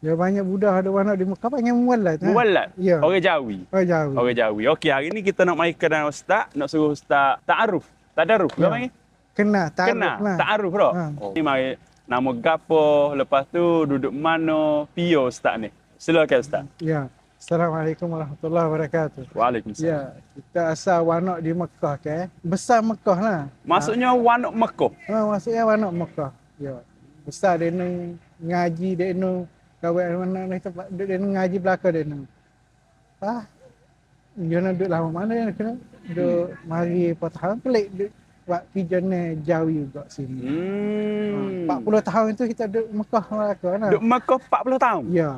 Ya banyak budak ada anak di Mekah panggil muallat. Muallat. Ya. Orang Jawi. Oh jauh. Orang Jawi. Okey, hari ni kita nak mai kedai ustaz, nak suruh ustaz ta'aruf. Tadaruf ke Ya. panggil? Kena taruh Kena. lah. Ta'aruf dah. Ha. Oh. Ni mari nama gapo, lepas tu duduk mana, pio ustaz ni. Silakan ustaz. Ya. Assalamualaikum warahmatullahi wabarakatuh. Waalaikumsalam. Ya, kita asal wanak di Mekah ke. Besar Mekah lah. Maksudnya wanuk Mekah. Maksudnya wanak Mekah. Ya. Besar dia ni ngaji dia ni kawan anak ni tempat dia ni ngaji belaka dia ni. Dia nak duduk lama mana dia kena duduk mari tahun pelik duduk buat kerja ni jauh juga sini. 40 tahun itu kita duduk Mekah Melaka lah. Duduk Mekah 40 tahun? Ya.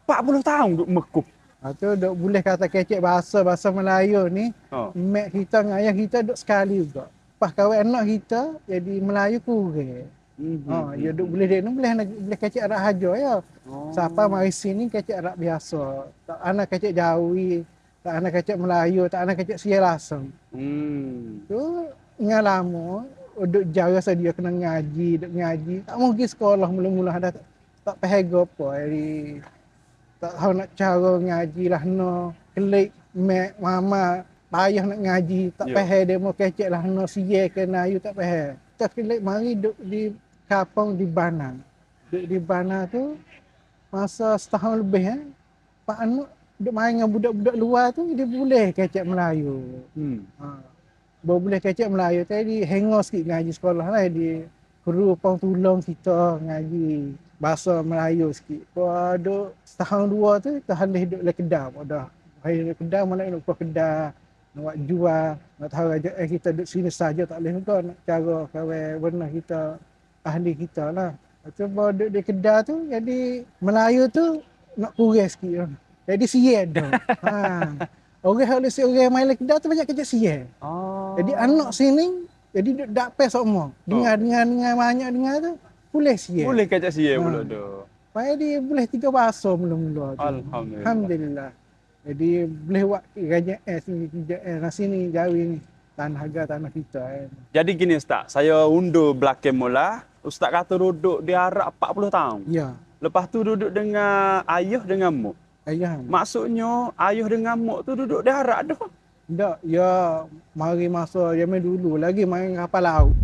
40 tahun duduk Mekah? Tu duduk boleh kata kecek bahasa Melayu ni. Mak kita dengan ayah kita duduk sekali juga. Pas kawan anak kita jadi Melayu kurang. Ya duduk boleh dia ni boleh kecek Arab haja ya. Siapa mari sini kecek Arab biasa. Tak anak kecek Jawi, tak anak kecek Melayu, tak anak kecek Sia Lasem. Tu ingat lama duduk jauh rasa dia kena ngaji, duduk ngaji. Tak mau pergi sekolah mula-mula ada tak faham apa. Jadi tak tahu nak cara ngaji lah no. Kelik mak mama payah nak ngaji, tak faham dia mau kecek lah no Sia ke Melayu tak faham. Tak kelik mari duduk di kampung di Bana. Duduk di Bana tu masa setahun lebih Pak Anu duduk main dengan budak-budak luar tu dia boleh kecek Melayu. Boleh kecek Melayu tadi hengor sikit ngaji sekolah lah di guru pang tolong kita ngaji bahasa Melayu sikit. Duduk setahun dua tu kita halih duduk le Kedah dah. Hari Kedah malah nak ke Kedah nak buat jual, nak tahu aja kita duduk sini saja tak boleh juga nak cara kawan benar kita ahli kita lah. Lepas bawa duduk di Kedah tu jadi Melayu tu nak kurang sikit. Jadi sia dah. Orang halus orang main le Kedah tu banyak kerja sia. Jadi anak sini jadi duduk dapat semua. Dengar banyak dengar tu boleh sia. Boleh kacak sia pula tu. Supaya dia boleh 3 bahasa mula-mula tu. Alhamdulillah. Jadi boleh buat kerajaan sini kerjaan sini Jawi ni. Tanah harga tanah kita Jadi gini ustaz, saya undur belakang mula. Ustaz kata duduk di Arab 40 tahun. Ya. Lepas tu duduk dengan ayah dengan mak. Ayah. Maksudnya ayah dengan mak tu duduk di Arab dah. Tak, ya mari masa zaman dulu lagi main kapal laut.